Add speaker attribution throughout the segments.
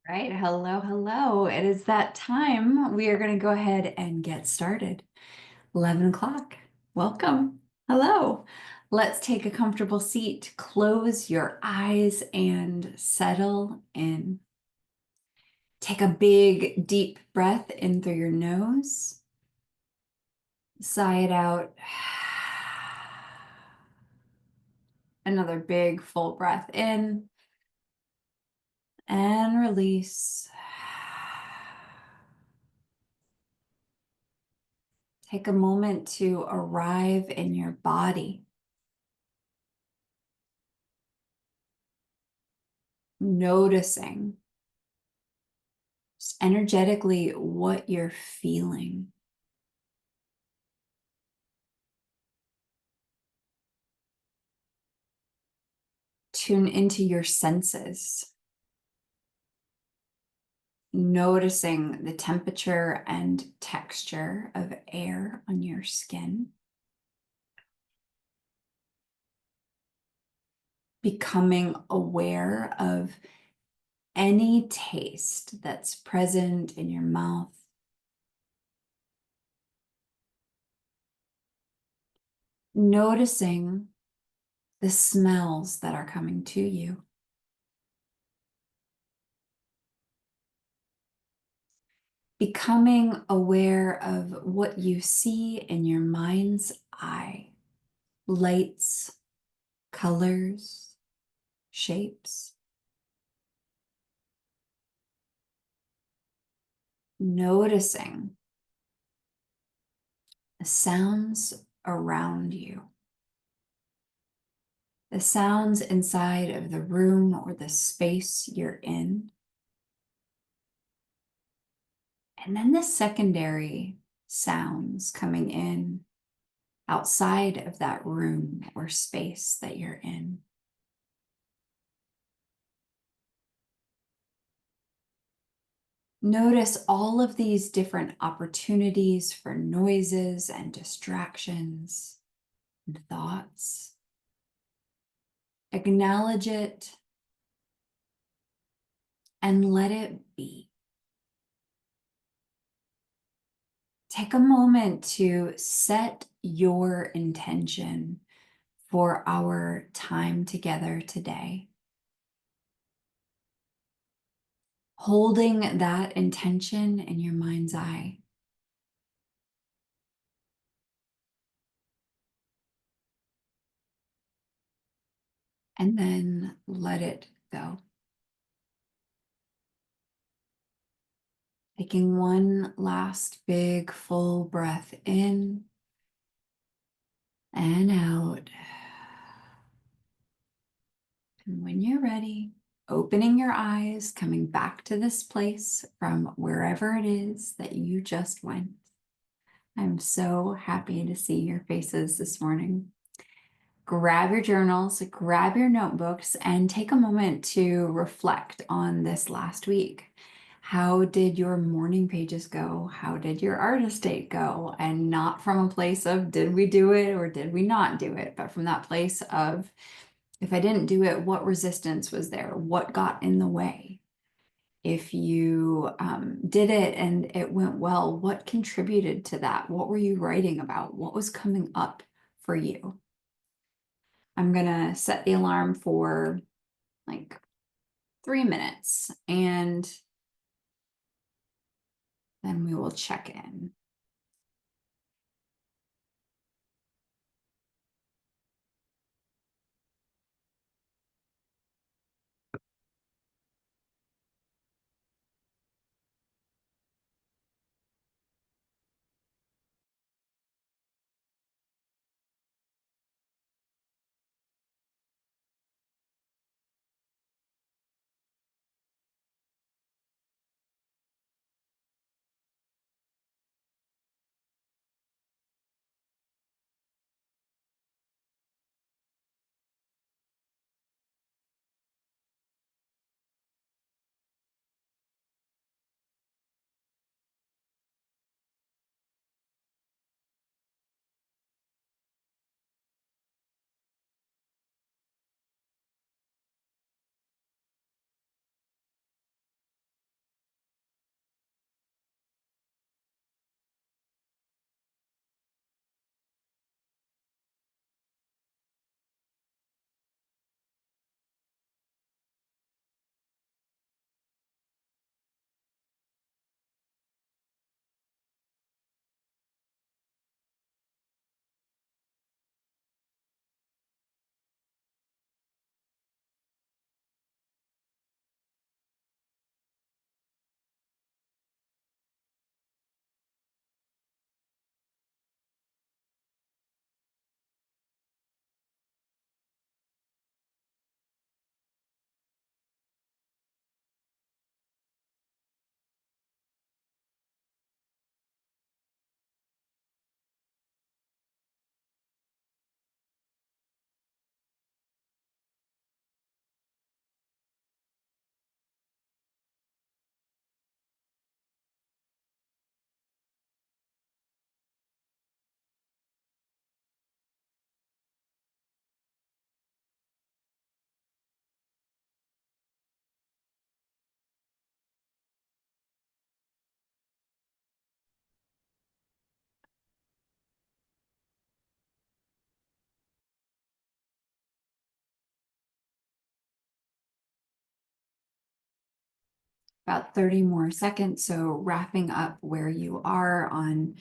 Speaker 1: Right. Hello, hello. It is that time. We are going to go ahead and get started. 11 o'clock. Welcome. Hello. Let's take a comfortable seat, close your eyes, and settle in. Take a big, deep breath in through your nose. Sigh it out. Another big, full breath in and release. Take a moment to arrive in your body, noticing just energetically what you're feeling. Tune into your senses, noticing the temperature and texture of air on your skin. Becoming aware of any taste that's present in your mouth. Noticing the smells that are coming to you. Becoming aware of what you see in your mind's eye. Lights, colors, shapes. Noticing the sounds around you. The sounds inside of the room or the space you're in. And then the secondary sounds coming in outside of that room or space that you're in. Notice all of these different opportunities for noises and distractions and thoughts. Acknowledge it and let it be. Take a moment to set your intention for our time together today. Holding that intention in your mind's eye. And then let it go. Taking one last big full breath in and out. And when you're ready, opening your eyes, coming back to this place from wherever it is that you just went. I'm so happy to see your faces this morning. Grab your journals, grab your notebooks, and take a moment to reflect on this last week. How did your morning pages go? How did your artist date go? And not from a place of did we do it or did we not do it, but from that place of if I didn't do it, what resistance was there? What got in the way? If you did it and it went well, what contributed to that? What were you writing about? What was coming up for you? I'm gonna set the alarm for like 3 minutes and then we will check in. about 30 more seconds. So wrapping up where you are on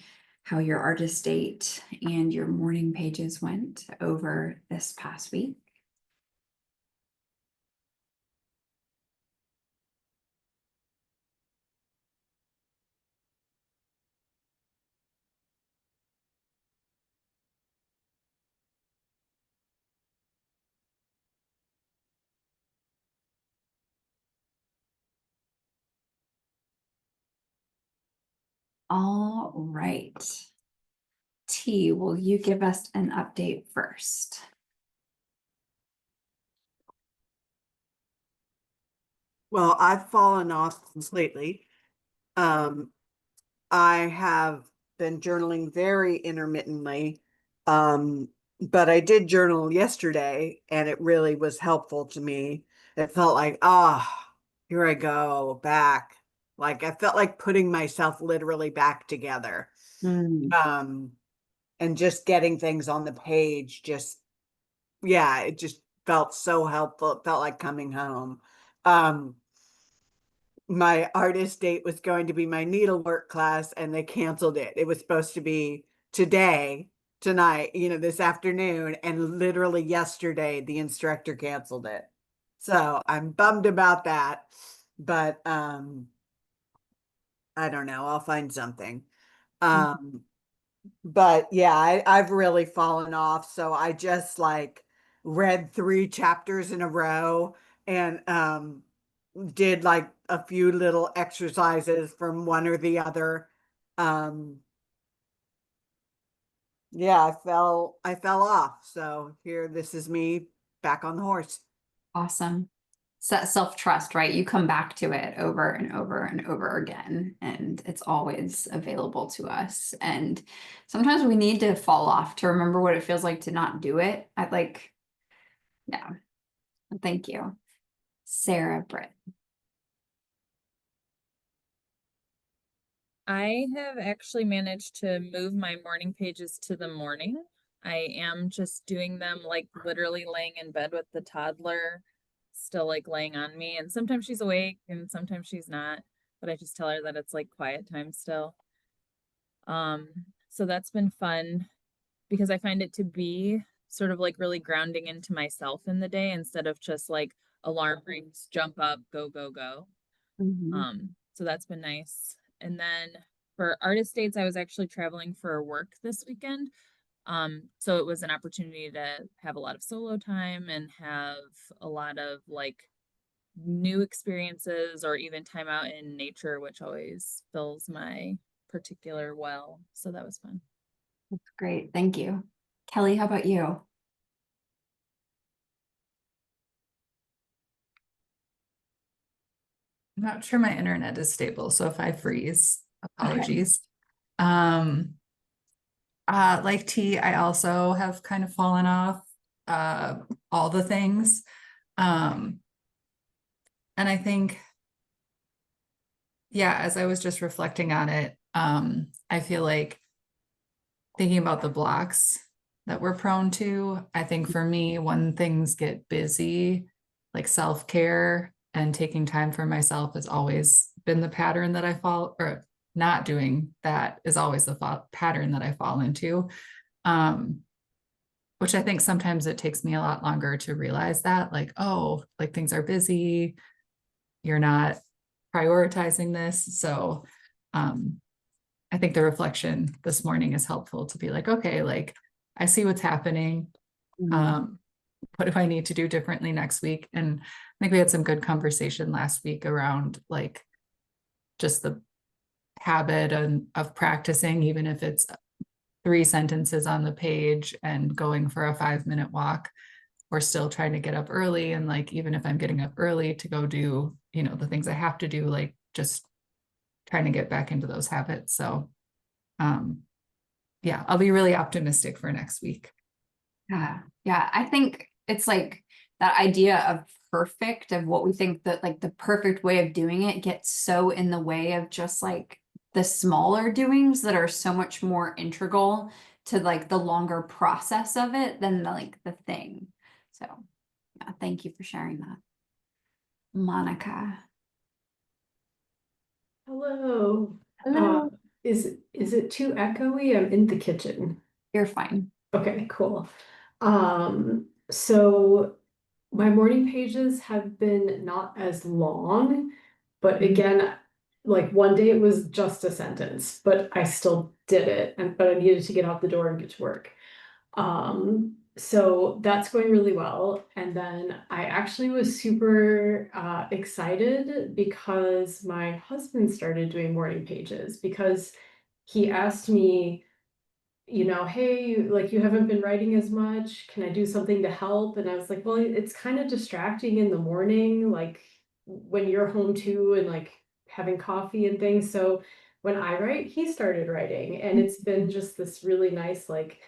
Speaker 1: how your artist date and your morning pages went over this past week. All right. T, will you give us an update first?
Speaker 2: Well, I've fallen off completely. I have been journaling very intermittently. But I did journal yesterday and it really was helpful to me. It felt like, here I go back. Like I felt like putting myself literally back together.
Speaker 1: Mm.
Speaker 2: Um, and just getting things on the page, yeah, it just felt so helpful. It felt like coming home. Um, my artist date was going to be my needlework class and they canceled it. It was supposed to be tonight, this afternoon, and literally yesterday the instructor canceled it. So I'm bummed about that, but I don't know, I'll find something. Um but yeah, I've really fallen off. So I just like read 3 chapters in a row and did like a few little exercises from one or the other. Um, yeah, I fell off. So here, this is me back on the horse.
Speaker 1: Awesome. So that self-trust, right? You come back to it over and over and over again, and it's always available to us. And sometimes we need to fall off to remember what it feels like to not do it. Yeah, thank you. Sarah Britt.
Speaker 3: I have actually managed to move my morning pages to the morning. I am just doing them like literally laying in bed with the toddler still like laying on me. And sometimes she's awake and sometimes she's not, but I just tell her that it's like quiet time still. So that's been fun because I find it to be sort of like really grounding into myself in the day instead of just like alarm rings, jump up, go, go, go.
Speaker 1: Mhm.
Speaker 3: So that's been nice. And then for artist dates, I was actually traveling for work this weekend. So it was an opportunity to have a lot of solo time and have a lot of like new experiences or even time out in nature, which always fills my particular well. So that was fun.
Speaker 1: That's great. Thank you. Kelly, how about you?
Speaker 4: I'm not sure my internet is stable, so if I freeze,
Speaker 1: Okay.
Speaker 4: apologies. Like T, I also have kind of fallen off all the things. And I think, yeah, as I was just reflecting on it, I feel like thinking about the blocks that we're prone to, I think for me, when things get busy, like self-care and taking time for myself has always been the pattern that I fall, or not doing that is always the pattern that I fall into. Um, which I think sometimes it takes me a lot longer to realize that, like, oh, like things are busy, you're not prioritizing this. So I think the reflection this morning is helpful to be like, okay, like I see what's happening.
Speaker 1: Mhm.
Speaker 4: What do I need to do differently next week? And I think we had some good conversation last week around like just the habit of practicing, even if it's 3 sentences on the page and going for a 5-minute walk. We're still trying to get up early. And like, even if I'm getting up early to go do, the things I have to do, like just trying to get back into those habits. So, yeah, I'll be really optimistic for next week.
Speaker 1: Yeah. Yeah. I think it's like that idea of perfect, of what we think that like the perfect way of doing it gets so in the way of just like the smaller doings that are so much more integral to like the longer process of it than like the thing. So yeah, thank you for sharing that. Monica.
Speaker 5: Hello.
Speaker 1: Hello.
Speaker 5: Is it too echoey? I'm in the kitchen.
Speaker 1: You're fine.
Speaker 5: Okay, cool. So my morning pages have been not as long, but
Speaker 1: Mhm.
Speaker 5: again, like one day it was just a sentence, but I still did it, and but I needed to get out the door and get to work. So that's going really well. And then I actually was super excited because my husband started doing morning pages because he asked me, hey, like you haven't been writing as much. Can I do something to help? And I was like, well, it's kind of distracting in the morning, like when you're home too, and like having coffee and things. So when I write, he started writing, and it's been just this really nice, like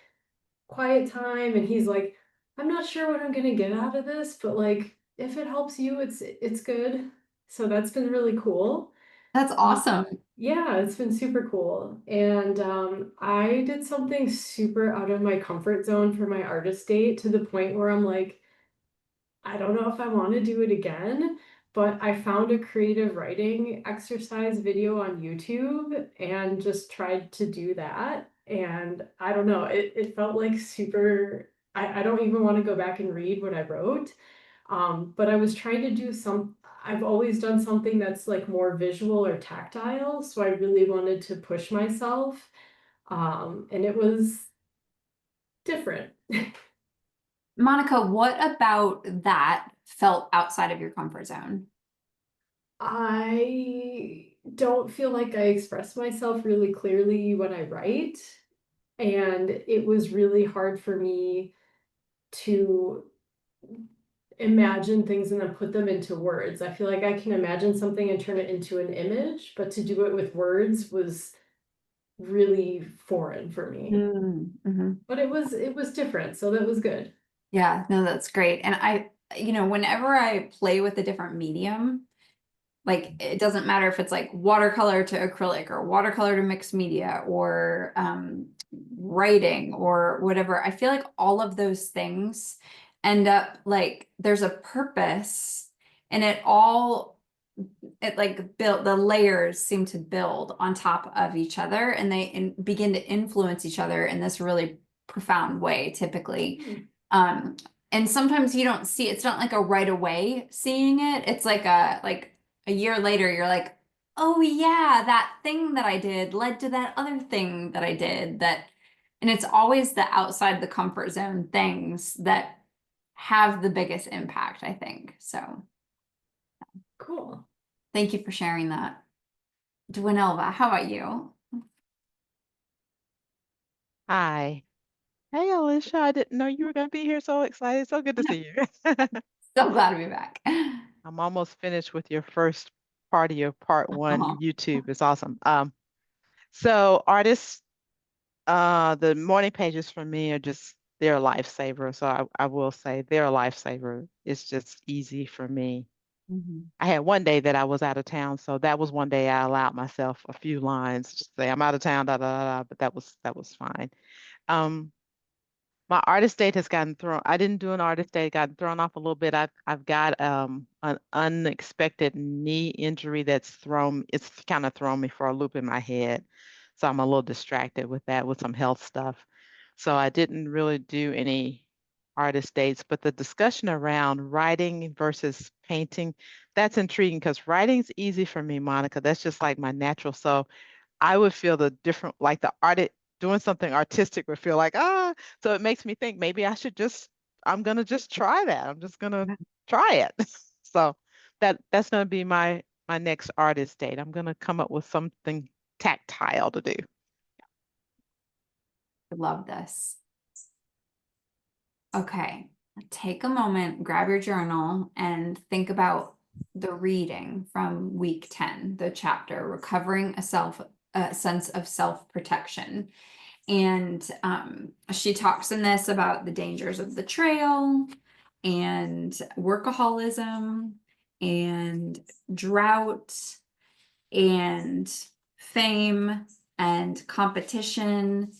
Speaker 5: quiet time. And he's like, I'm not sure what I'm gonna get out of this, but like if it helps you, it's good. So that's been really cool.
Speaker 1: That's
Speaker 5: Uh,
Speaker 1: awesome.
Speaker 5: yeah, it's been super cool. And I did something super out of my comfort zone for my artist date to the point where I'm like, I don't know if I want to do it again, but I found a creative writing exercise video on YouTube and just tried to do that. And I don't know, it felt like super, I don't even want to go back and read what I wrote. But I was trying to do I've always done something that's like more visual or tactile. So I really wanted to push myself. And it was different.
Speaker 1: Monica, what about that felt outside of your comfort zone?
Speaker 5: I don't feel like I express myself really clearly when I write. And it was really hard for me to imagine things and then put them into words. I feel like I can imagine something and turn it into an image, but to do it with words was really foreign for me.
Speaker 1: Mm-hmm.
Speaker 5: But it was different, so that was good.
Speaker 1: Yeah, no, that's great. And whenever I play with a different medium, like it doesn't matter if it's like watercolor to acrylic or watercolor to mixed media or writing or whatever, I feel like all of those things end up like there's a purpose and it like built the layers seem to build on top of each other and begin to influence each other in this really profound way typically. um and sometimes you don't see it's not like a right away seeing it, it's like a year later you're like, oh yeah, that thing that I did led to that other thing that I did that. And it's always the outside the comfort zone things that have the biggest impact, I think. So
Speaker 5: Cool.
Speaker 1: thank you for sharing that. Dwinelva, how about you?
Speaker 6: Hi. Hey, Alicia. I didn't know you were going to be here. So excited. So good to see you.
Speaker 1: So glad to be back.
Speaker 6: I'm almost finished with your first part of your part one
Speaker 1: Oh,
Speaker 6: YouTube. It's awesome. So artists, the morning pages for me are just they're a lifesaver. So I will say they're a lifesaver. It's just easy for me.
Speaker 1: mhm.
Speaker 6: I had one day that I was out of town, so that was one day I allowed myself a few lines, just say I'm out of town, da da da, da, but that was fine. Um, My artist date has gotten thrown. I didn't do an artist date, gotten thrown off a little bit. I've got an unexpected knee injury it's kind of thrown me for a loop in my head. So I'm a little distracted with that, with some health stuff. So I didn't really do any artist dates, but the discussion around writing versus painting, that's intriguing because writing's easy for me, Monica. That's just like my natural. So I would feel the different, like the art, doing something artistic would feel like, so it makes me think maybe I'm gonna just try that. I'm just gonna try it. So that's gonna be my next artist date. I'm gonna come up with something tactile to do.
Speaker 1: I love this. Okay, take a moment, grab your journal, and think about the reading from week 10, the chapter Recovering a Sense of Self-Protection. And she talks in this about the dangers of the trail and workaholism and drought and fame and competition.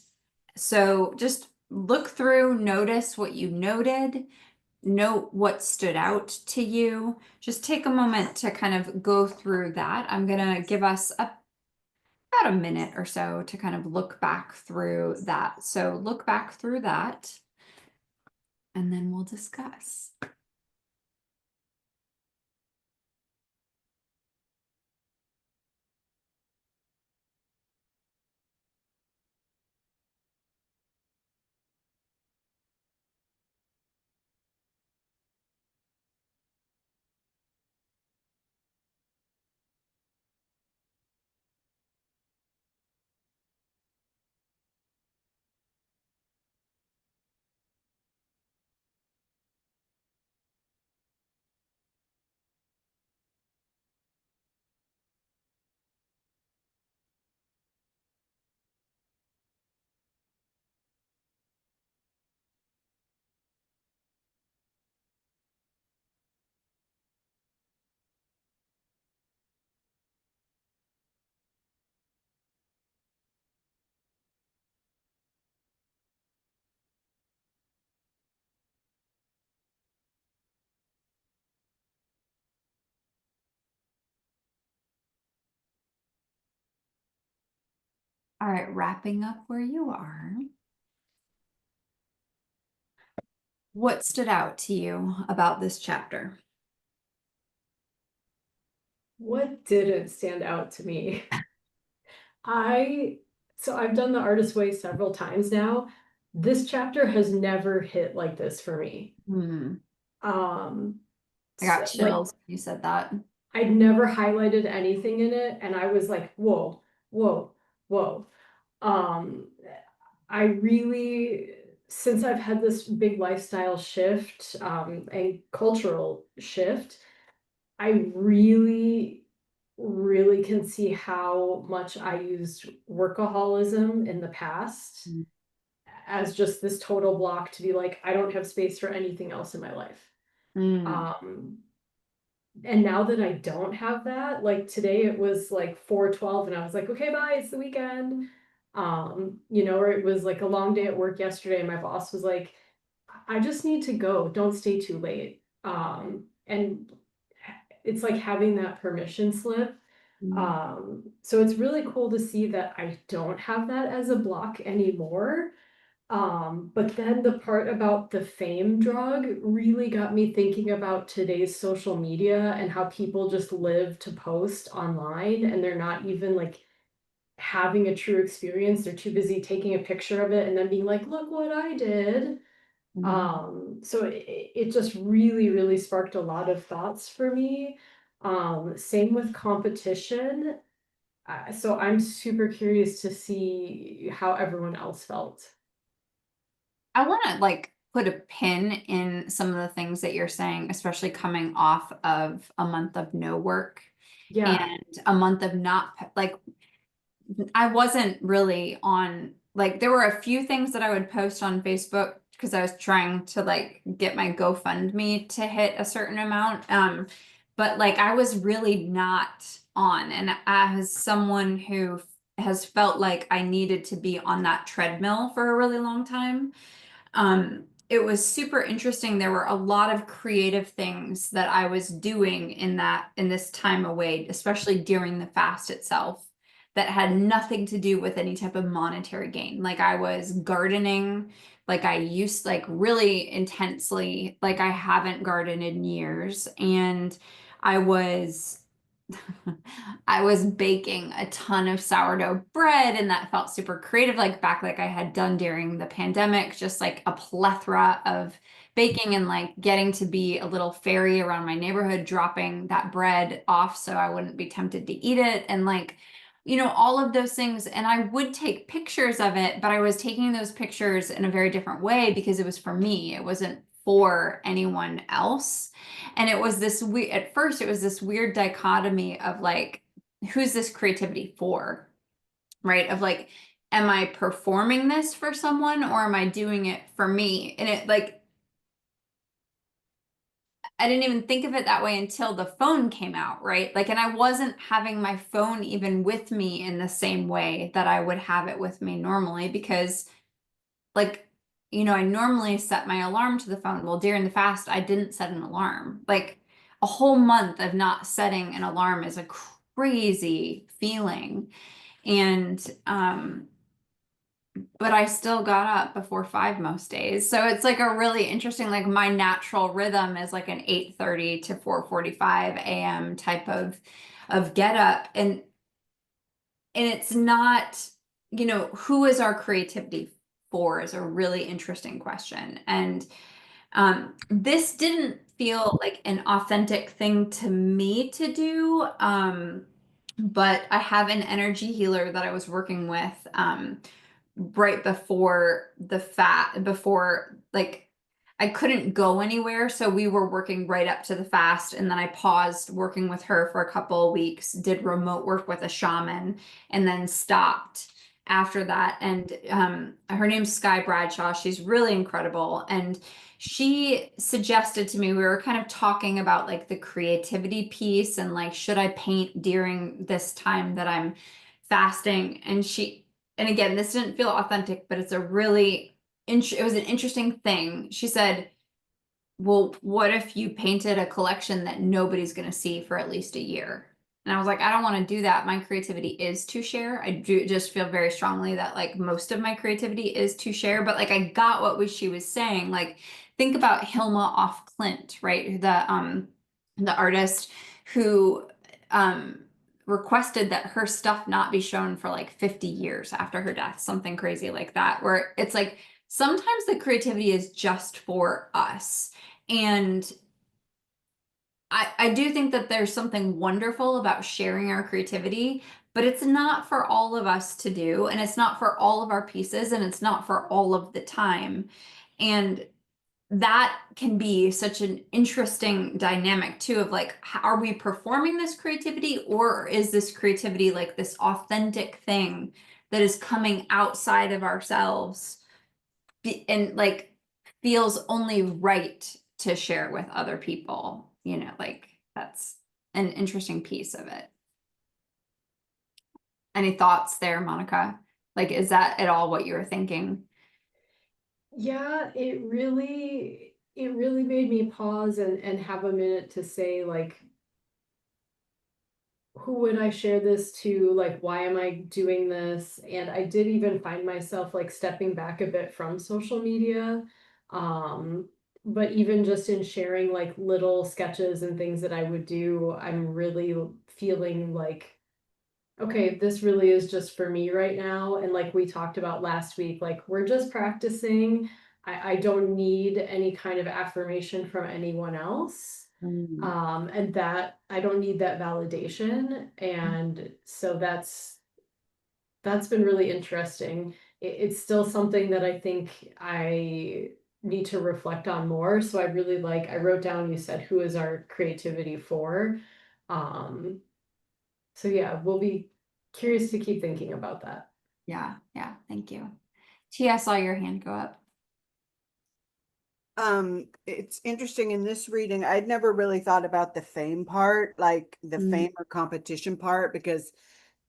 Speaker 1: So just look through, notice what you noted, note what stood out to you. Just take a moment to kind of go through that. I'm gonna give us about a minute or so to kind of look back through that. So look back through that, and then we'll discuss. All right, wrapping up where you are. What stood out to you about this chapter?
Speaker 5: What didn't stand out to me? I've done the artist way several times now. This chapter has never hit like this for me. Um,
Speaker 1: I got
Speaker 5: so, like,
Speaker 1: chills when you said that.
Speaker 5: I'd never highlighted anything in it, and I was like, whoa, whoa, whoa. Um, I really, since I've had this big lifestyle shift, and cultural shift, I really, really can see how much I used workaholism in the past
Speaker 1: Mm.
Speaker 5: as just this total block to be like, I don't have space for anything else in my life. Um, and now that I don't have that, like today it was like 4:12 and I was like, okay, bye, it's the weekend. Or it was like a long day at work yesterday and my boss was like, I just need to go, don't stay too late. And it's like having that permission slip. So it's really cool to see that I don't have that as a block anymore. But then the part about the fame drug really got me thinking about today's social media and how people just live to post online and they're not even like having a true experience. They're too busy taking a picture of it and then being like, look what I did. So it just really, really sparked a lot of thoughts for me. Same with competition. So I'm super curious to see how everyone else felt.
Speaker 1: I want to like put a pin in some of the things that you're saying, especially coming off of a month of no work
Speaker 5: Yeah.
Speaker 1: and a month of not like I wasn't really on like there were a few things that I would post on Facebook because I was trying to like get my GoFundMe to hit a certain amount. But like I was really not on, and as someone who has felt like I needed to be on that treadmill for a really long time, it was super interesting. There were a lot of creative things that I was doing in this time away, especially during the fast itself, that had nothing to do with any type of monetary gain. Like I was gardening, like I used like really intensely, like I haven't gardened in years. And I was I was baking a ton of sourdough bread and that felt super creative, like back like I had done during the pandemic, just like a plethora of baking and like getting to be a little fairy around my neighborhood, dropping that bread off so I wouldn't be tempted to eat it. And like, all of those things. And I would take pictures of it, but I was taking those pictures in a very different way because it was for me. It wasn't for anyone else. And it was this weird, at first, it was this weird dichotomy of like, who's this creativity for? Right? Of like, am I performing this for someone or am I doing it for me? And it like, I didn't even think of it that way until the phone came out, right? Like, and I wasn't having my phone even with me in the same way that I would have it with me normally because like I normally set my alarm to the phone. Well, during the fast, I didn't set an alarm. Like a whole month of not setting an alarm is a crazy feeling. And but I still got up before 5 most days. So it's like a really interesting, like my natural rhythm is like an 8:30 to 4:45 a.m. type of get up. And it's not, who is our creativity for is a really interesting question. And this didn't feel like an authentic thing to me to do. But I have an energy healer that I was working with right before before like I couldn't go anywhere, so we were working right up to the fast, and then I paused working with her for a couple of weeks, did remote work with a shaman, and then stopped after that. And her name's Sky Bradshaw. She's really incredible, and she suggested to me, we were kind of talking about like the creativity piece and like, should I paint during this time that I'm fasting? And again, this didn't feel authentic, but it's a really it was an interesting thing. She said, well, what if you painted a collection that nobody's going to see for at least a year? And I was like, I don't want to do that. My creativity is to share. I do just feel very strongly that like most of my creativity is to share, but like I got what she was saying. Like think about Hilma af Klint, right? The artist who requested that her stuff not be shown for like 50 years after her death, something crazy like that, where it's like sometimes the creativity is just for us. And I do think that there's something wonderful about sharing our creativity, but it's not for all of us to do, and it's not for all of our pieces, and it's not for all of the time. And that can be such an interesting dynamic too of like, are we performing this creativity, or is this creativity like this authentic thing that is coming outside of ourselves and like feels only right to share with other people? Like that's an interesting piece of it. Any thoughts there, Monica? Like, is that at all what you were thinking?
Speaker 5: Yeah, it really made me pause and have a minute to say, like, who would I share this to? Like, why am I doing this? And I did even find myself like stepping back a bit from social media. Um, but even just in sharing like little sketches and things that I would do, I'm really feeling like, okay, this really is just for me right now. And like we talked about last week, like we're just practicing. I don't need any kind of affirmation from anyone else. And that I don't need that validation. And so that's been really interesting. It's still something that I think I need to reflect on more. So I wrote down, you said, who is our creativity for? Um, so yeah, we'll be curious to keep thinking about that.
Speaker 1: Yeah, thank you. T, I saw your hand go up.
Speaker 2: It's interesting in this reading, I'd never really thought about the fame part, like the fame or competition part, because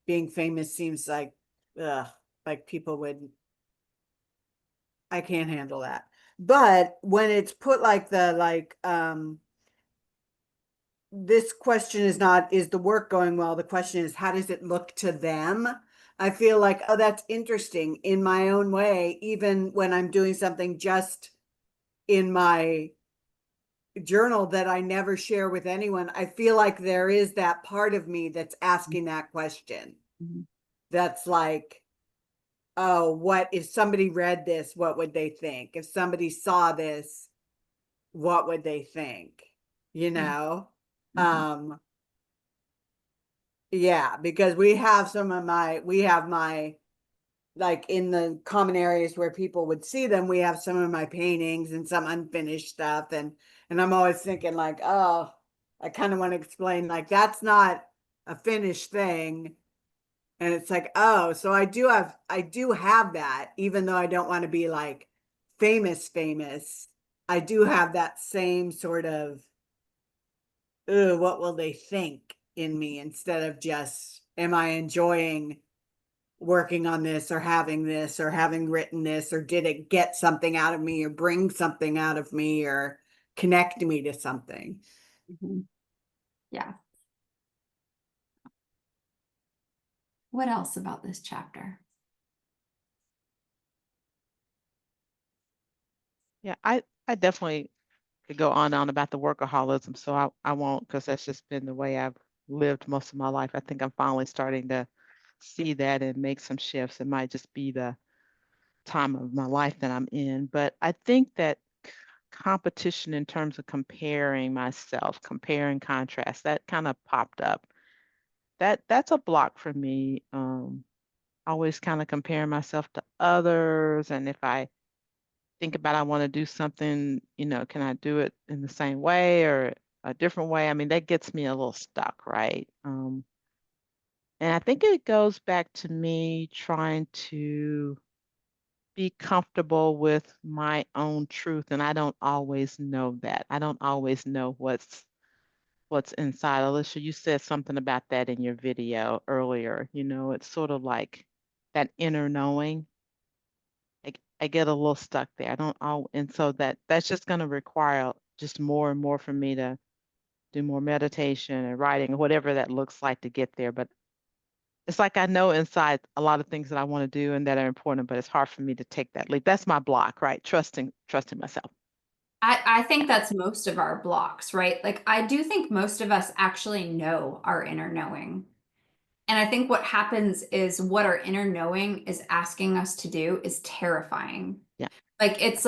Speaker 2: being famous seems like, like people would, I can't handle that. But when it's put like this question is not, is the work going well? The question is, how does it look to them? I feel like, oh, that's interesting in my own way, even when I'm doing something just in my journal that I never share with anyone. I feel like there is that part of me that's asking that question. That's like, oh, what if somebody read this? What would they think? If somebody saw this, what would they think? You know? Yeah, because we have my like in the common areas where people would see them, we have some of my paintings and some unfinished stuff. And I'm always thinking like, oh, I kind of want to explain like that's not a finished thing. And it's like, oh, so I do have that, even though I don't want to be like famous. I do have that same sort of, what will they think in me, instead of just, am I enjoying working on this or having written this, or did it get something out of me or bring something out of me or connect me to something?
Speaker 1: Mhm. Yeah. What else about this chapter?
Speaker 6: Yeah, I definitely could go on and on about the workaholism, so I won't, because that's just been the way I've lived most of my life. I think I'm finally starting to see that and make some shifts. It might just be the time of my life that I'm in, but I think that competition in terms of comparing myself, comparing contrast, that kind of popped up. That's a block for me. Always kind of comparing myself to others, and if I think about I want to do something, can I do it in the same way or a different way? I mean, that gets me a little stuck, right? And I think it goes back to me trying to be comfortable with my own truth, and I don't always know that. I don't always know what's inside. Alicia, you said something about that in your video earlier. It's sort of like that inner knowing. I get a little stuck there. I don't all, and so that's just going to require just more and more for me to do more meditation and writing or whatever that looks like to get there. But it's like I know inside a lot of things that I want to do and that are important, but it's hard for me to take that leap. That's my block, right? Trusting myself.
Speaker 1: I think that's most of our blocks, right? Like, I do think most of us actually know our inner knowing. And I think what happens is what our inner knowing is asking us to do is terrifying.
Speaker 6: Yeah.
Speaker 1: Like it's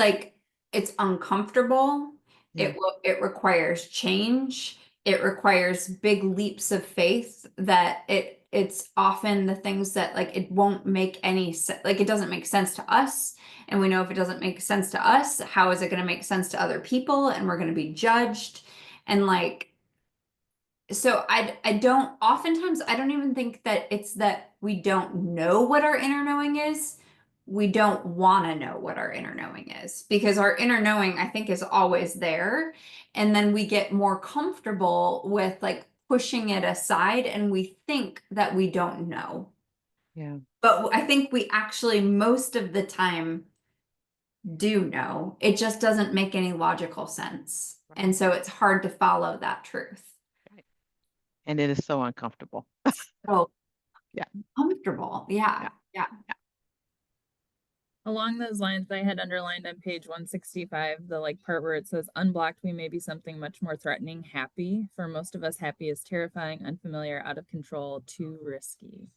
Speaker 1: uncomfortable.
Speaker 6: Yeah.
Speaker 1: It requires change. It requires big leaps of faith that it's often the things that like it won't make any sense, like it doesn't make sense to us. And we know if it doesn't make sense to us, how is it going to make sense to other people? And we're going to be judged. And like, so I don't, oftentimes I don't even think that it's that we don't know what our inner knowing is. We don't want to know what our inner knowing is, because our inner knowing I think is always there. And then we get more comfortable with like pushing it aside and we think that we don't know.
Speaker 6: Yeah.
Speaker 1: But I think we actually most of the time do know. It just doesn't make any logical sense. And so it's hard to follow that truth.
Speaker 6: Right. And it is so uncomfortable.
Speaker 1: So
Speaker 6: Yeah.
Speaker 1: comfortable. Yeah. Yeah.
Speaker 3: Along those lines, I had underlined on page 165, the like part where it says unblocked, we may be something much more threatening, happy. For most of us, happy is terrifying, unfamiliar, out of control, too risky.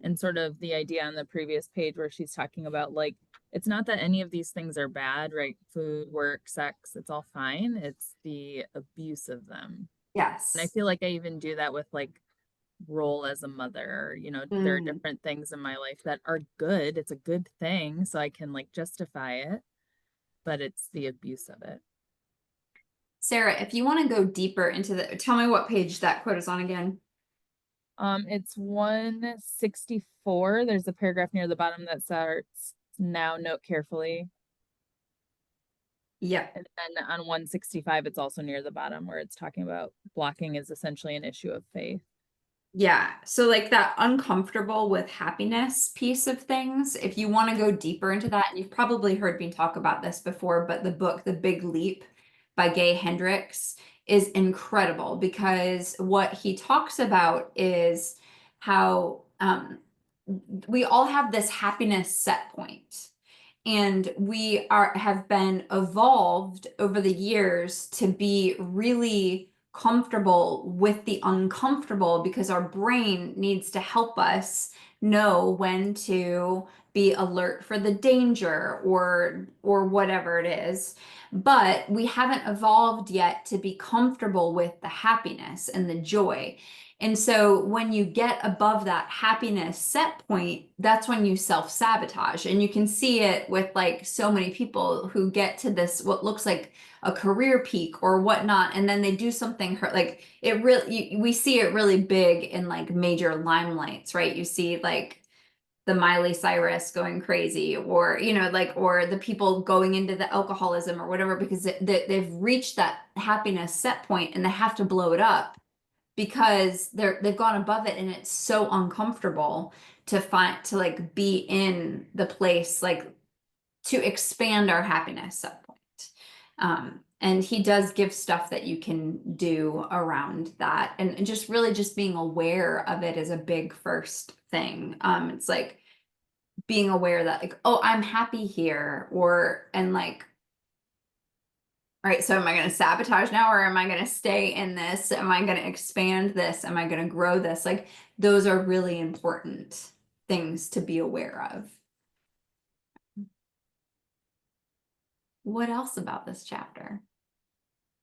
Speaker 3: And sort of the idea on the previous page where she's talking about like, it's not that any of these things are bad, right? Food, work, sex, it's all fine. It's the abuse of them.
Speaker 1: Yes.
Speaker 3: And I feel like I even do that with like role as a mother. There are
Speaker 1: Mm.
Speaker 3: different things in my life that are good. It's a good thing, so I can like justify it, but it's the abuse of it.
Speaker 1: Sarah, if you want to go deeper into tell me what page that quote is on again.
Speaker 3: It's 164. There's a paragraph near the bottom that starts, now note carefully.
Speaker 1: Yep.
Speaker 3: And then on 165, it's also near the bottom where it's talking about blocking is essentially an issue of faith.
Speaker 1: Yeah. So like that uncomfortable with happiness piece of things, if you want to go deeper into that, and you've probably heard me talk about this before, but the book, The Big Leap by Gay Hendricks is incredible because what he talks about is how we all have this happiness set point. And we have been evolved over the years to be really comfortable with the uncomfortable because our brain needs to help us know when to be alert for the danger or whatever it is. But we haven't evolved yet to be comfortable with the happiness and the joy. And so when you get above that happiness set point, that's when you self-sabotage. And you can see it with like so many people who get to this, what looks like a career peak or whatnot, and then they do something like it really, we see it really big in like major limelights, right? You see like the Miley Cyrus going crazy, or like, or the people going into the alcoholism or whatever, because they've reached that happiness set point and they have to blow it up because they've gone above it and it's so uncomfortable to like be in the place, like to expand our happiness at point. And he does give stuff that you can do around that, and just really just being aware of it is a big first thing. It's like being aware that like, oh, I'm happy here, and like, all right, so am I going to sabotage now, or am I going to stay in this? Am I going to expand this? Am I going to grow this? Like, those are really important things to be aware of. What else about this chapter?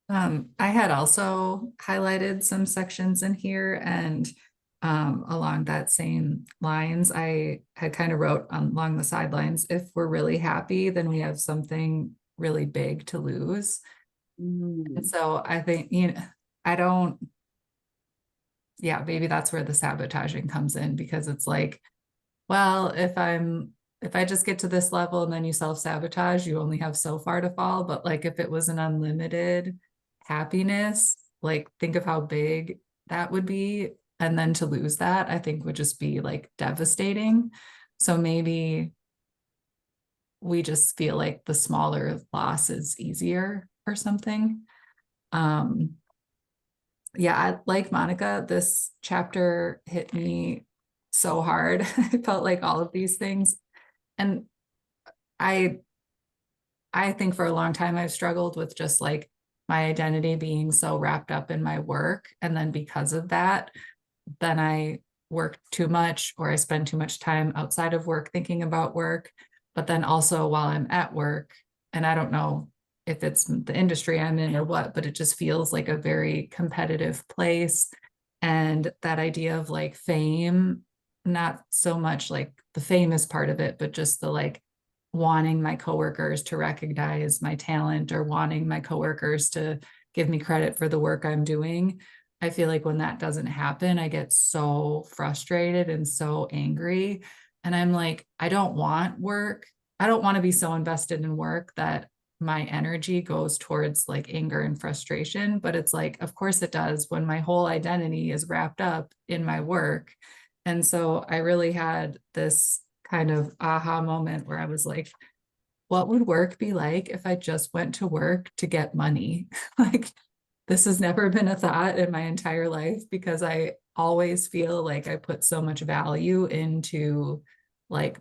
Speaker 4: I had also highlighted some sections in here, and along that same lines, I had kind of wrote along the sidelines, if we're really happy, then we have something really big to lose. And so I think, yeah, maybe that's where the sabotaging comes in, because it's like, well, if I just get to this level and then you self-sabotage, you only have so far to fall. But like, if it was an unlimited happiness, like think of how big that would be. And then to lose that, I think would just be like devastating. So maybe we just feel like the smaller loss is easier or something. Yeah, like Monica, this chapter hit me so hard. I felt like all of these things. And I think for a long time I've struggled with just like my identity being so wrapped up in my work. And then because of that, then I work too much, or I spend too much time outside of work thinking about work. But then also while I'm at work, and I don't know if it's the industry I'm in or what, but it just feels like a very competitive place. And that idea of like fame, not so much like the famous part of it, but just the like wanting my coworkers to recognize my talent, or wanting my coworkers to give me credit for the work I'm doing. I feel like when that doesn't happen, I get so frustrated and so angry. And I'm like, I don't want work. I don't want to be so invested in work that my energy goes towards like anger and frustration. But it's like, of course it does, when my whole identity is wrapped up in my work. And so I really had this kind of aha moment where I was like, what would work be like if I just went to work to get money? Like, this has never been a thought in my entire life, because I always feel like I put so much value into like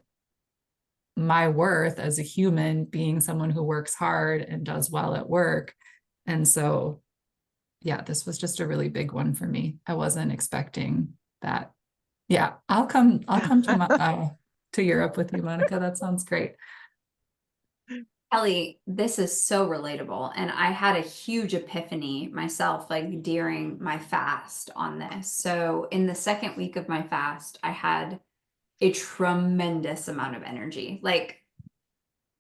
Speaker 4: my worth as a human, being someone who works hard and does well at work. And so, yeah, this was just a really big one for me. I wasn't expecting that. Yeah, I'll come to Europe with you, Monica. That sounds great.
Speaker 1: Kelly, this is so relatable. And I had a huge epiphany myself, like during my fast on this. So in the second week of my fast, I had a tremendous amount of energy, like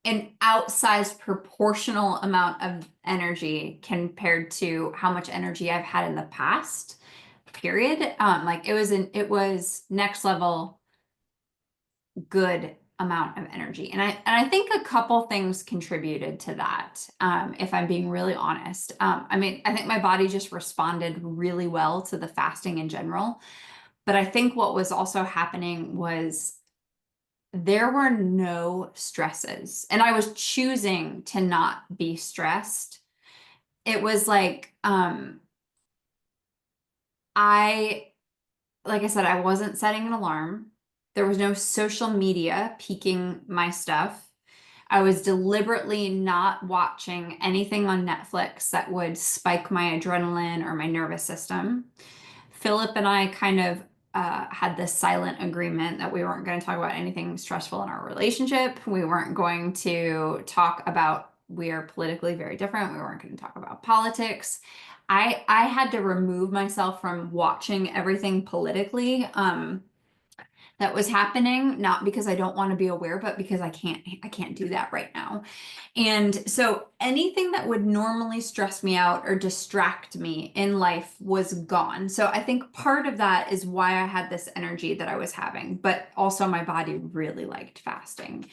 Speaker 1: an outsized proportional amount of energy compared to how much energy I've had in the past, period. Like it was next level good amount of energy. And I think a couple things contributed to that. If I'm being really honest. I mean, I think my body just responded really well to the fasting in general. But I think what was also happening was there were no stresses, and I was choosing to not be stressed. It was like, like I said, I wasn't setting an alarm. There was no social media piquing my stuff. I was deliberately not watching anything on Netflix that would spike my adrenaline or my nervous system. Philip and I kind of had this silent agreement that we weren't going to talk about anything stressful in our relationship. We weren't going to talk about, we are politically very different. We weren't going to talk about politics. I had to remove myself from watching everything politically that was happening, not because I don't want to be aware, but because I can't do that right now. And so anything that would normally stress me out or distract me in life was gone. So I think part of that is why I had this energy that I was having, but also my body really liked fasting.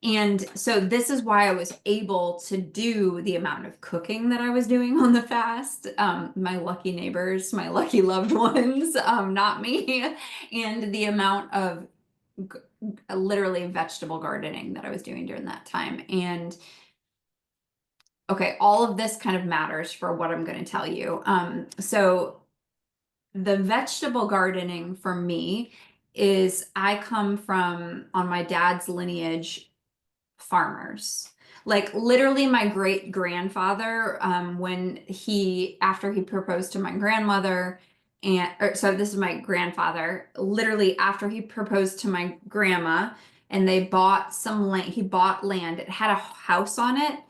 Speaker 1: And so this is why I was able to do the amount of cooking that I was doing on the fast. My lucky neighbors, my lucky loved ones, not me. And the amount of literally vegetable gardening that I was doing during that time. And okay, all of this kind of matters for what I'm going to tell you. So the vegetable gardening for me is I come from on my dad's lineage farmers. Like literally my great grandfather, when after he proposed to my grandmother, so this is my grandfather, literally after he proposed to my grandma, and they bought some land, he bought land, it had a house on it.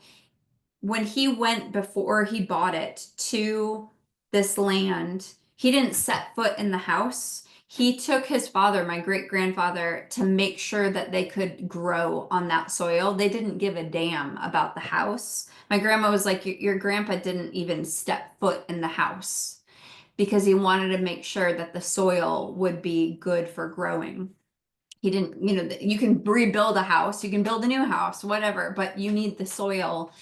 Speaker 1: When he went before he bought it to this land, he didn't set foot in the house. He took his father, my great grandfather, to make sure that they could grow on that soil. They didn't give a damn about the house. My grandma was like, your grandpa didn't even step foot in the house because he wanted to make sure that the soil would be good for growing. He didn't, you can rebuild a house, you can build a new house, whatever, but you need the soil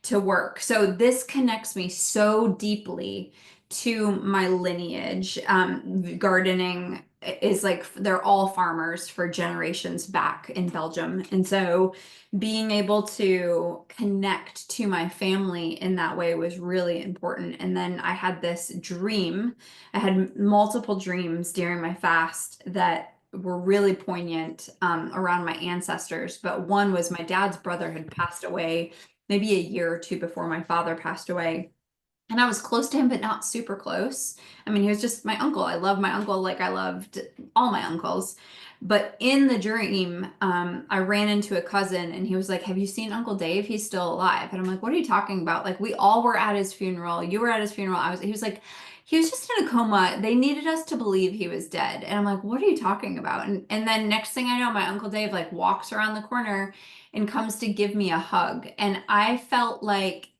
Speaker 1: to work. So this connects me so deeply to my lineage. Gardening is like they're all farmers for generations back in Belgium. And so being able to connect to my family in that way was really important. And then I had this dream. I had multiple dreams during my fast that were really poignant around my ancestors. But one was my dad's brother had passed away maybe a year or two before my father passed away. And I was close to him, but not super close. I mean, he was just my uncle. I love my uncle like I loved all my uncles. But in the dream, I ran into a cousin and he was like, have you seen Uncle Dave? He's still alive. And I'm like, what are you talking about? Like, we all were at his funeral. You were at his funeral. He was like, he was just in a coma. They needed us to believe he was dead. And I'm like, what are you talking about? And then next thing I know, my Uncle Dave like walks around the corner and comes to give me a hug. And I felt like,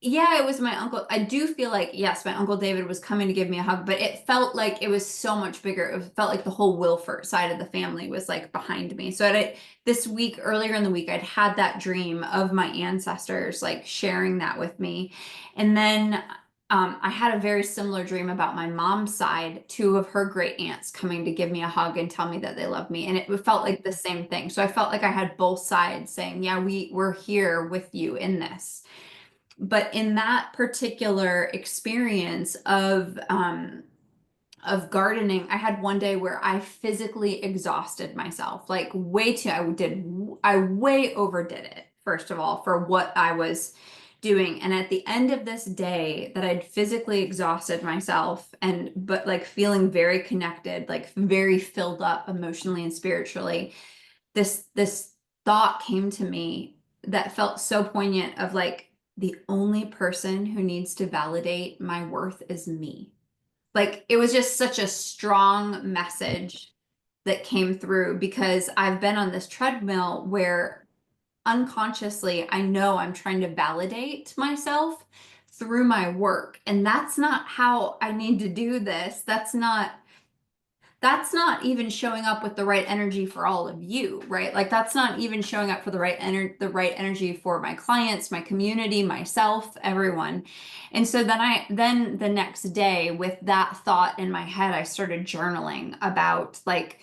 Speaker 1: yeah, it was my uncle. I do feel like, yes, my Uncle David was coming to give me a hug, but it felt like it was so much bigger. It felt like the whole Wilford side of the family was like behind me. So this week, earlier in the week, I'd had that dream of my ancestors like sharing that with me. And then I had a very similar dream about my mom's side, two of her great aunts coming to give me a hug and tell me that they love me. And it felt like the same thing. So I felt like I had both sides saying, yeah, we're here with you in this. But in that particular experience of gardening, I had one day where I physically exhausted myself, like way too, I way overdid it, first of all, for what I was doing. And at the end of this day that I'd physically exhausted myself but like feeling very connected, like very filled up emotionally and spiritually, this thought came to me that felt so poignant of like, the only person who needs to validate my worth is me. Like it was just such a strong message that came through because I've been on this treadmill where unconsciously I know I'm trying to validate myself through my work. And that's not how I need to do this. That's not even showing up with the right energy for all of you, right? Like that's not even showing up for the right energy for my clients, my community, myself, everyone. And so then the next day with that thought in my head, I started journaling about like,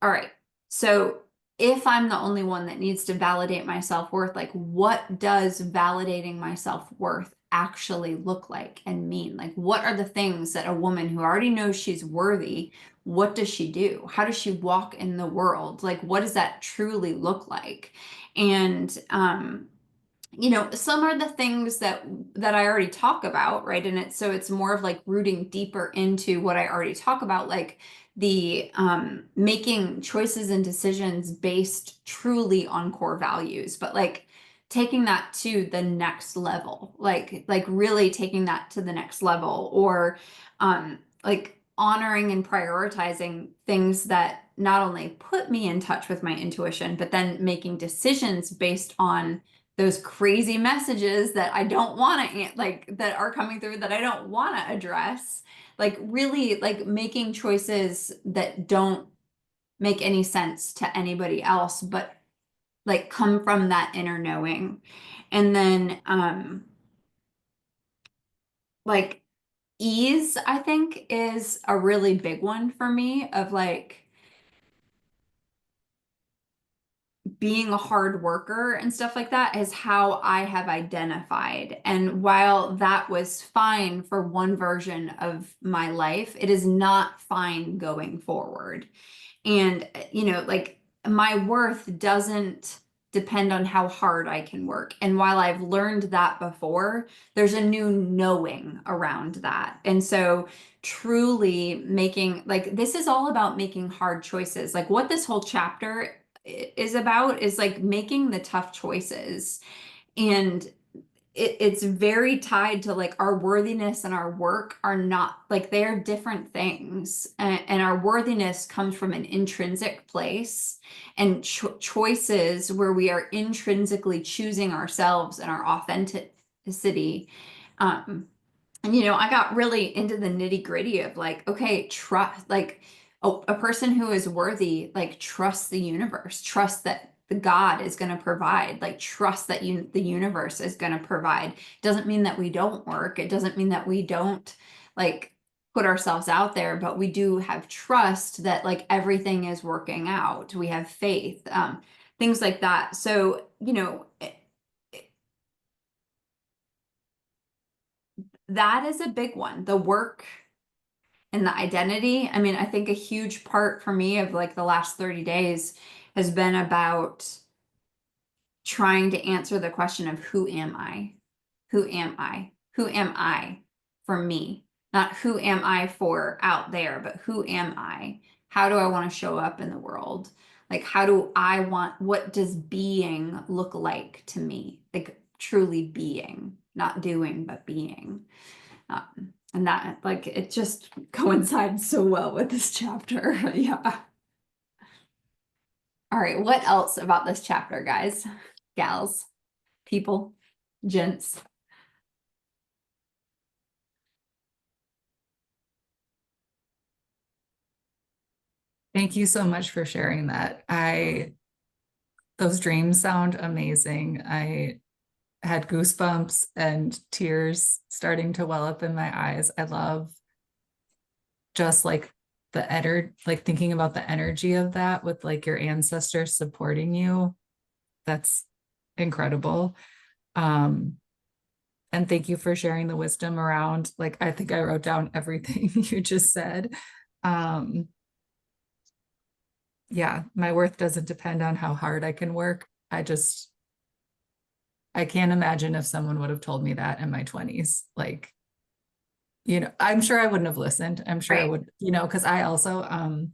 Speaker 1: all right, so if I'm the only one that needs to validate my self-worth, like what does validating my self-worth actually look like and mean? Like what are the things that a woman who already knows she's worthy, what does she do? How does she walk in the world? Like what does that truly look like? And some are the things that I already talk about, right? And it's more of like rooting deeper into what I already talk about, like the making choices and decisions based truly on core values, but like taking that to the next level, like really taking that to the next level, or like honoring and prioritizing things that not only put me in touch with my intuition, but then making decisions based on those crazy messages that I don't want to like that are coming through that I don't want to address, like really like making choices that don't make any sense to anybody else but like come from that inner knowing. And then like ease I think is a really big one for me of like being a hard worker and stuff like that is how I have identified. And while that was fine for one version of my life, it is not fine going forward. And, you know, like my worth doesn't depend on how hard I can work. And while I've learned that before, there's a new knowing around that. And so truly making, like, this is all about making hard choices. Like what this whole chapter is about is like making the tough choices. And it's very tied to like our worthiness and our work are not like they're different things, and our worthiness comes from an intrinsic place, and choices where we are intrinsically choosing ourselves and our authenticity. And you know, I got really into the nitty gritty of like, okay, trust, like a person who is worthy, like trust the universe, trust that the God is going to provide, like trust that the universe is going to provide. Doesn't mean that we don't work. It doesn't mean that we don't like put ourselves out there, but we do have trust that like everything is working out. We have faith, things like that. So, you know, that is a big one. The work and the identity. I mean, I think a huge part for me of like the last 30 days has been about trying to answer the question of who am I? Who am I? Who am I for me? Not who am I for out there, but who am I? How do I want to show up in the world? Like, how do I want, what does being look like to me? Like, truly being, not doing, but being. And that, like, it just coincides so well with this chapter. Yeah. All right. What else about this chapter, guys, gals, people, gents?
Speaker 4: Thank you so much for sharing that. Those dreams sound amazing. I had goosebumps and tears starting to well up in my eyes. I love just like like thinking about the energy of that with like your ancestors supporting you. That's incredible. And thank you for sharing the wisdom around, like, I think I wrote down everything you just said. Yeah, my worth doesn't depend on how hard I can work. I can't imagine if someone would have told me that in my 20s. Like, you know, I'm sure I wouldn't have listened. I'm sure I
Speaker 1: Right.
Speaker 4: would, you know, because I also,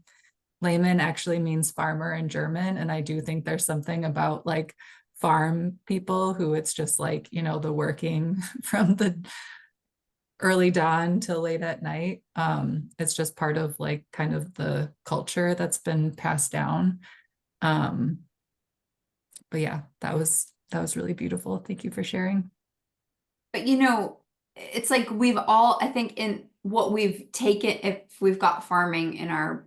Speaker 4: layman actually means farmer in German. And I do think there's something about like farm people who it's just like, you know, the working from the early dawn till late at night. It's just part of like kind of the culture that's been passed down. But yeah, that was really beautiful. Thank you for sharing.
Speaker 1: But you know, it's like we've all, I think, in what we've taken, if we've got farming in our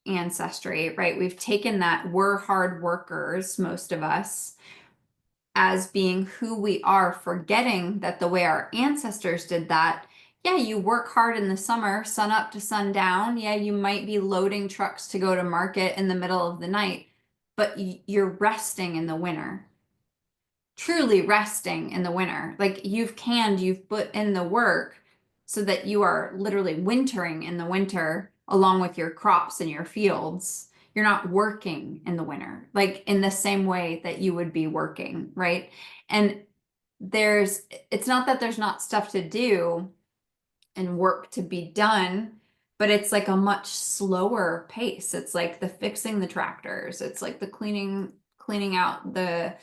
Speaker 1: ancestry, right? We've taken that we're hard workers, most of us, as being who we are, forgetting that the way our ancestors did that, yeah, you work hard in the summer, sun up to sundown. Yeah, you might be loading trucks to go to market in the middle of the night, but you're resting in the winter. Truly resting in the winter. Like you've put in the work so that you are literally wintering in the winter along with your crops and your fields. You're not working in the winter, like in the same way that you would be working, right? And it's not that there's not stuff to do and work to be done, but it's like a much slower pace. It's like the fixing the tractors. It's like the cleaning out the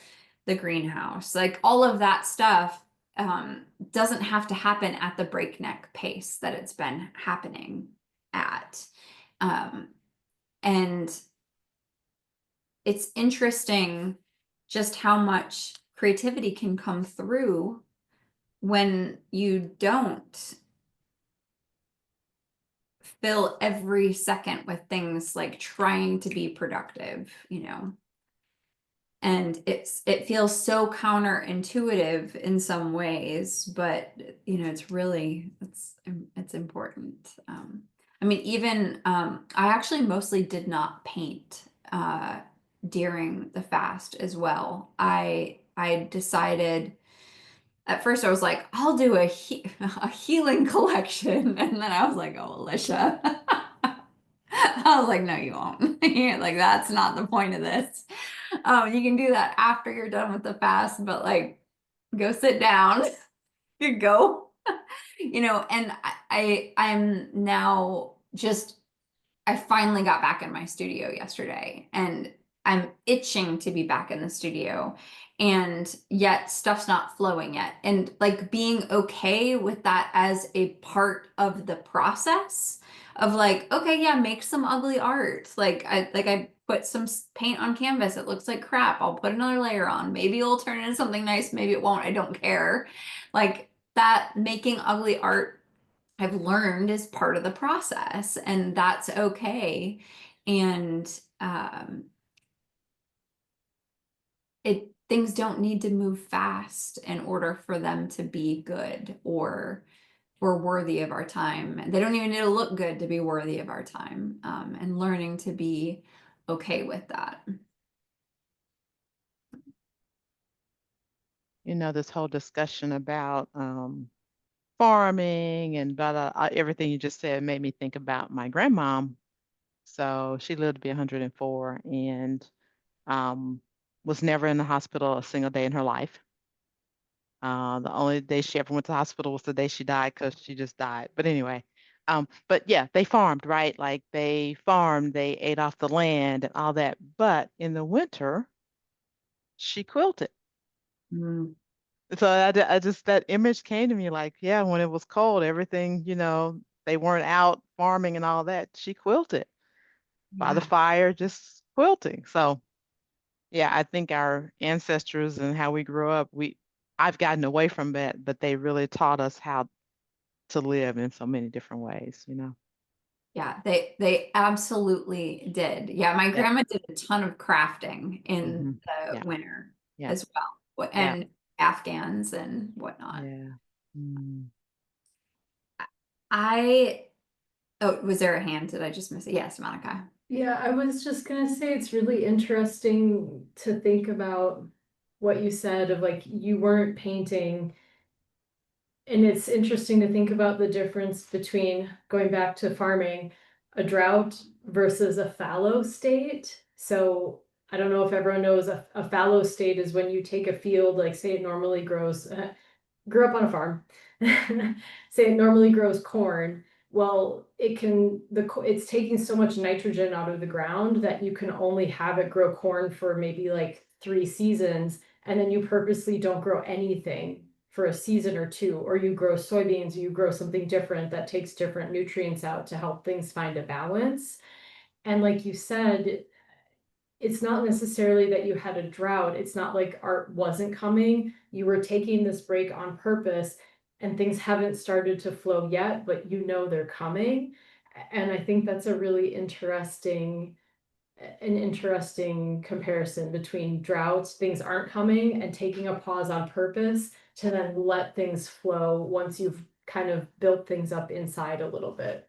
Speaker 1: greenhouse. Like all of that stuff doesn't have to happen at the breakneck pace that it's been happening at. And it's interesting just how much creativity can come through when you don't fill every second with things like trying to be productive, you know. And it feels so counterintuitive in some ways, but you know, it's really it's important. I mean, even I actually mostly did not paint during the fast as well. I decided at first I was like, I'll do a healing collection, and then I was like, oh, Alicia. I was like, no, you won't. You're like, that's not the point of this. You can do that after you're done with the fast, but like, go sit down. You go. And I'm now just I finally got back in my studio yesterday, and I'm itching to be back in the studio, and yet stuff's not flowing yet. And like being okay with that as a part of the process of like, okay, yeah, make some ugly art. Like I put some paint on canvas. It looks like crap. I'll put another layer on. Maybe it'll turn into something nice. Maybe it won't. I don't care. Like that making ugly art I've learned is part of the process, and that's okay. And things don't need to move fast in order for them to be good or worthy of our time. They don't even need to look good to be worthy of our time. And learning to be okay with that.
Speaker 6: This whole discussion about farming and blah, blah, everything you just said made me think about my grandmom. So she lived to be 104 and was never in the hospital a single day in her life. The only day she ever went to the hospital was the day she died because she just died. But anyway, but yeah, they farmed, right? Like they farmed, they ate off the land and all that. But in the winter, she quilted.
Speaker 1: Mm.
Speaker 6: So I just, that image came to me like, yeah, when it was cold, everything, they weren't out farming and all that. She quilted by the
Speaker 1: Yeah.
Speaker 6: fire, just quilting. So yeah, I think our ancestors and how we grew up, I've gotten away from that, but they really taught us how to live in so many different ways.
Speaker 1: Yeah, they absolutely did. Yeah, my
Speaker 6: Yep.
Speaker 1: grandma did a ton of crafting in the
Speaker 6: Yeah.
Speaker 1: winter
Speaker 6: Yeah.
Speaker 1: as well,
Speaker 6: Yeah.
Speaker 1: and Afghans and whatnot.
Speaker 6: Yeah. Mm.
Speaker 1: Was there a hand? Did I just miss it? Yes, Monica.
Speaker 5: Yeah, I was just gonna say it's really interesting to think about what you said of like you weren't painting. And it's interesting to think about the difference between going back to farming, a drought versus a fallow state. So I don't know if everyone knows a fallow state is when you take a field, like say it normally grows, grew up on a farm, say it normally grows corn. Well, it's taking so much nitrogen out of the ground that you can only have it grow corn for maybe like 3 seasons, and then you purposely don't grow anything for a season or two, or you grow soybeans, or you grow something different that takes different nutrients out to help things find a balance. And like you said, it's not necessarily that you had a drought. It's not like art wasn't coming. You were taking this break on purpose, and things haven't started to flow yet, but they're coming. And I think that's a really interesting comparison between droughts, things aren't coming, and taking a pause on purpose to then let things flow once you've kind of built things up inside a little bit.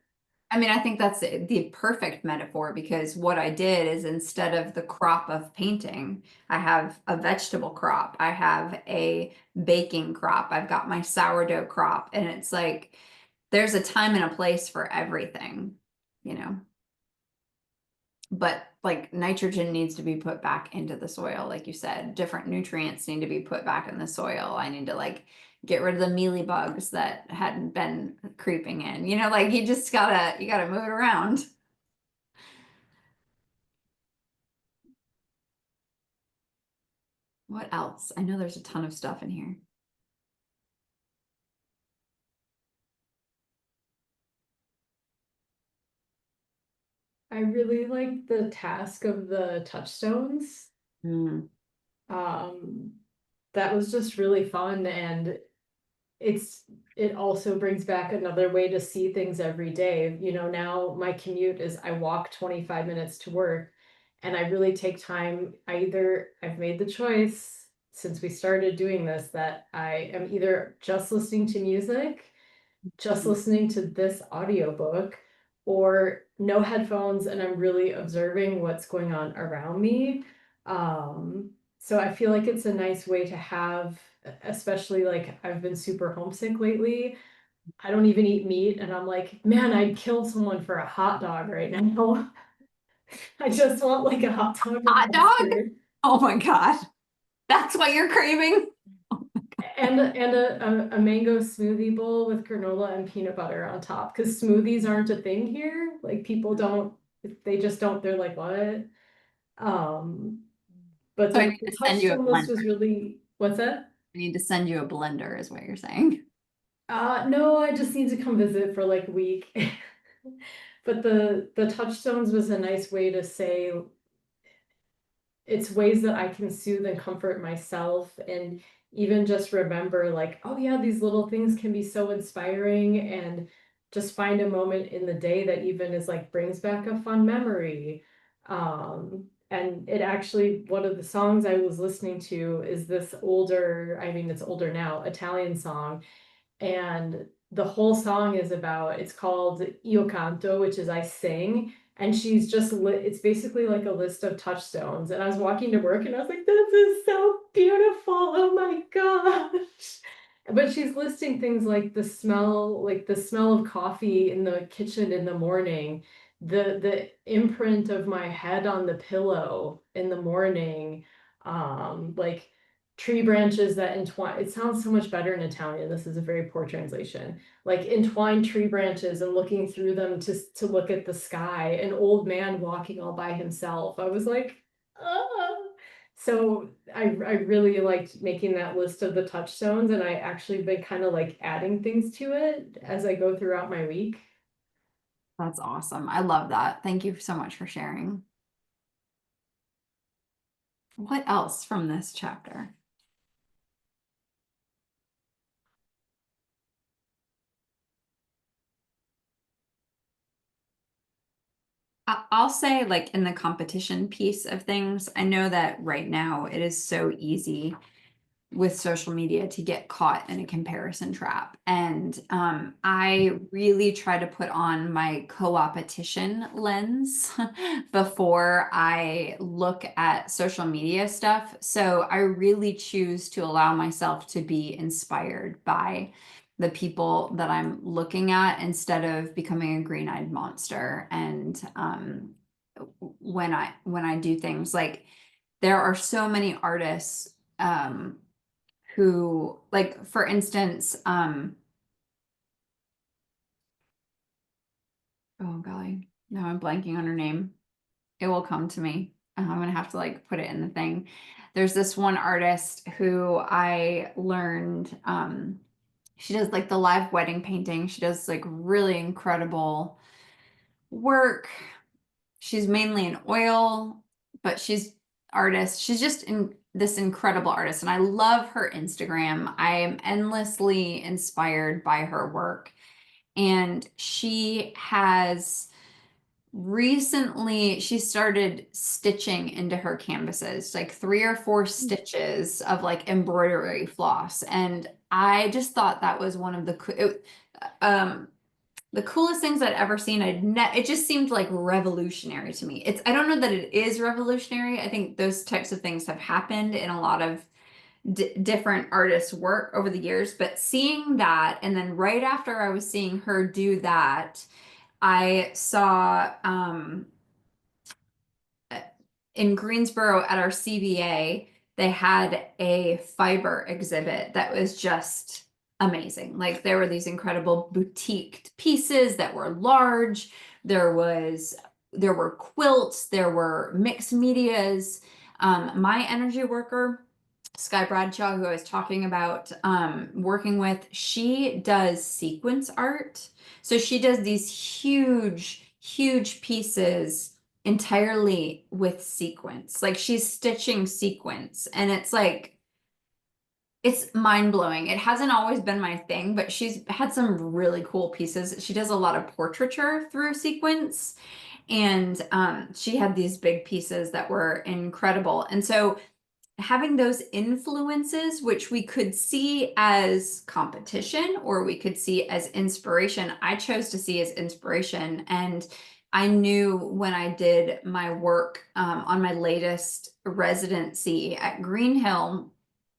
Speaker 1: I mean, I think that's the perfect metaphor, because what I did is, instead of the crop of painting, I have a vegetable crop, I have a baking crop, I've got my sourdough crop, and it's like there's a time and a place for everything. But like nitrogen needs to be put back into the soil, like you said. Different nutrients need to be put back in the soil. I need to like get rid of the mealy bugs that hadn't been creeping in. Like you gotta move it around. What else? I know there's a ton of stuff in here.
Speaker 5: I really like the task of the touchstones.
Speaker 1: Mm.
Speaker 5: That was just really fun, and it also brings back another way to see things every day. Now my commute is I walk 25 minutes to work, and I really take time. I've made the choice since we started doing this that I am either just listening to music, just listening to this audiobook, or no headphones, and I'm really observing what's going on around me. So I feel like it's a nice way to have, especially like I've been super homesick lately. I don't even eat meat, and I'm like, man, I'd kill someone for a hot dog right now. I just want like a hot dog. with
Speaker 1: Hot dog?
Speaker 5: mustard.
Speaker 1: Oh my God. That's what you're craving?
Speaker 5: And a mango smoothie bowl with granola and peanut butter on top, because smoothies aren't a thing here. Like people don't, they just don't, they're like, what? But
Speaker 1: So I
Speaker 5: the,
Speaker 1: need
Speaker 5: the
Speaker 1: to send you a
Speaker 5: touchstone list was
Speaker 1: blender.
Speaker 5: really, what's that?
Speaker 1: I need to send you a blender is what you're saying.
Speaker 5: No, I just need to come visit for like a week. But the touchstones was a nice way to say it's ways that I can soothe and comfort myself, and even just remember like, oh yeah, these little things can be so inspiring, and just find a moment in the day that even is like brings back a fun memory. And it actually, one of the songs I was listening to is this older, I mean it's older now, Italian song, and the whole song is about, it's called Io Canto, which is I sing, and she's just it's basically like a list of touchstones. And I was walking to work and I was like, this is so beautiful, oh my gosh. But she's listing things like the smell of coffee in the kitchen in the morning, the imprint of my head on the pillow in the morning, like tree branches that entwine. It sounds so much better in Italian. This is a very poor translation. Like entwined tree branches and looking through them to look at the sky. An old man walking all by himself. I was like, ah. So I really liked making that list of the touchstones, and I actually been kind of like adding things to it as I go throughout my week.
Speaker 1: That's awesome. I love that. Thank you so much for sharing. What else from this chapter? I'll say, like, in the competition piece of things, I know that right now it is so easy with social media to get caught in a comparison trap. And I really try to put on my co-opetition lens before I look at social media stuff. So I really choose to allow myself to be inspired by the people that I'm looking at instead of becoming a green-eyed monster. And when I do things like, there are so many artists who, like, for instance, oh golly, now I'm blanking on her name. It will come to me. I'm gonna have to like put it in the thing. There's this one artist who I learned, she does like the live wedding painting. She does like really incredible work. She's mainly in oil, but she's artist. She's just this incredible artist, and I love her Instagram. I am endlessly inspired by her work. And she has recently, she started stitching into her canvases, like 3 or 4 stitches of like embroidery floss. And I just thought that was one of the coolest things I'd ever seen. It just seemed like revolutionary to me. I don't know that it is revolutionary. I think those types of things have happened in a lot of different artists' work over the years, but seeing that, and then right after I was seeing her do that, I saw in Greensboro at our CBA, they had a fiber exhibit that was just amazing. Like, there were these incredible boutique pieces that were large. There were quilts, there were mixed medias. My energy worker, Sky Bradshaw, who I was talking about working with, she does sequence art. So she does these huge pieces entirely with sequence. Like, she's stitching sequence, and it's like, it's mind-blowing. It hasn't always been my thing, but she's had some really cool pieces. She does a lot of portraiture through sequence, and she had these big pieces that were incredible. And so having those influences, which we could see as competition or we could see as inspiration, I chose to see as inspiration. And I knew when I did my work on my latest residency at Greenhill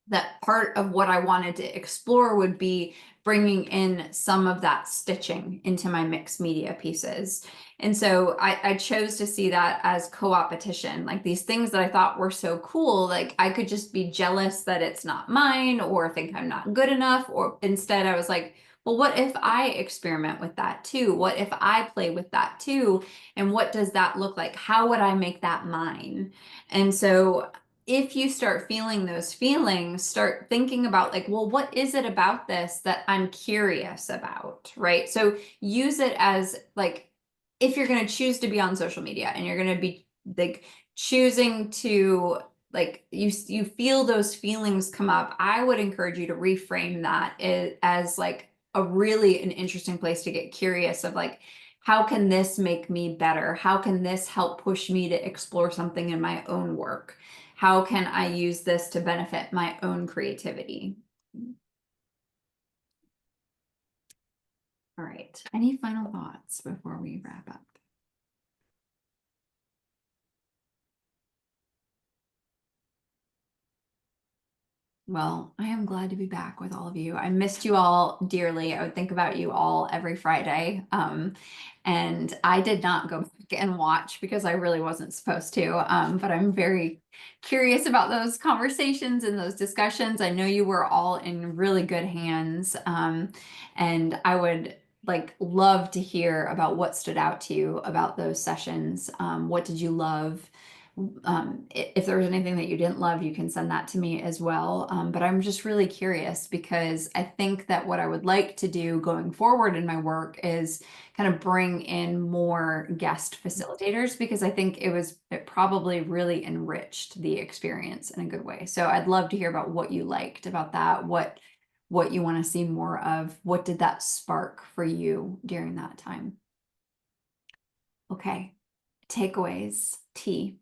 Speaker 1: that part of what I wanted to explore would be bringing in some of that stitching into my mixed media pieces. And so I chose to see that as co-opetition, like these things that I thought were so cool, like I could just be jealous that it's not mine or think I'm not good enough, or instead I was like, well, what if I experiment with that too? What if I play with that too? And what does that look like? How would I make that mine? And so if you start feeling those feelings, start thinking about like, well, what is it about this that I'm curious about, right? So use it as like, if you're going to choose to be on social media and you're going to be like choosing to like you feel those feelings come up, I would encourage you to reframe that as like a really an interesting place to get curious of like, how can this make me better? How can this help push me to explore something in my own work? How can I use this to benefit my own creativity? All right. Any final thoughts before we wrap up? Well, I am glad to be back with all of you. I missed you all dearly. I would think about you all every Friday. And I did not go back and watch because I really wasn't supposed to. But I'm very curious about those conversations and those discussions. I know you were all in really good hands. And I would like love to hear about what stood out to you about those sessions. What did you love? If there was anything that you didn't love, you can send that to me as well. But I'm just really curious because I think that what I would like to do going forward in my work is kind of bring in more guest facilitators because I think it probably really enriched the experience in a good way. So I'd love to hear about what you liked about that, what you want to see more of, what did that spark for you during that time? Okay, takeaways, T.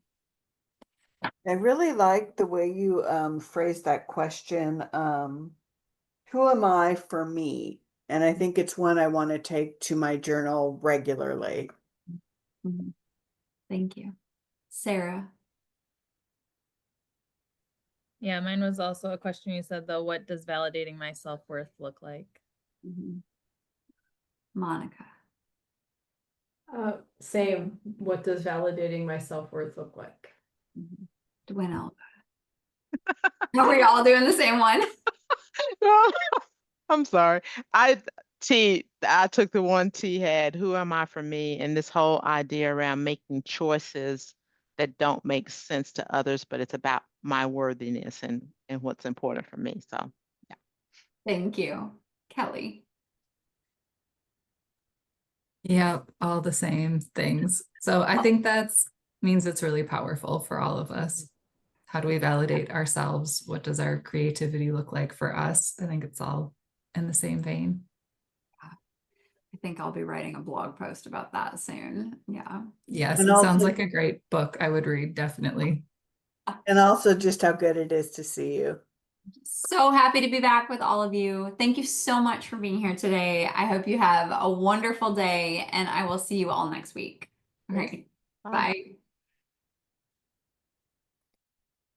Speaker 2: I really like the way you phrased that question. Who am I for me? And I think it's one I want to take to my journal regularly.
Speaker 1: Mhm. Thank you. Sarah.
Speaker 3: Yeah, mine was also a question you said though, what does validating my self-worth look like?
Speaker 1: Mhm. Monica.
Speaker 5: Same. What does validating my self-worth look like?
Speaker 1: Mhm. Dwayne. Are we all doing the same one?
Speaker 6: I'm sorry. I took the one T had, who am I for me? And this whole idea around making choices that don't make sense to others, but it's about my worthiness and what's important for me. So yeah.
Speaker 1: Thank you. Kelly.
Speaker 4: Yep, all the same things. So I think that's means it's really powerful for all of us. How do we validate ourselves? What does our creativity look like for us? I think it's all in the same vein.
Speaker 1: I think I'll be writing a blog post about that soon. Yeah.
Speaker 4: Yes,
Speaker 2: And
Speaker 4: it sounds
Speaker 2: also-
Speaker 4: like a great book I would read, definitely.
Speaker 2: And also just how good it is to see you.
Speaker 1: So happy to be back with all of you. Thank you so much for being here today. I hope you have a wonderful day and I will see you all next week. All right.
Speaker 6: Bye.
Speaker 1: Bye.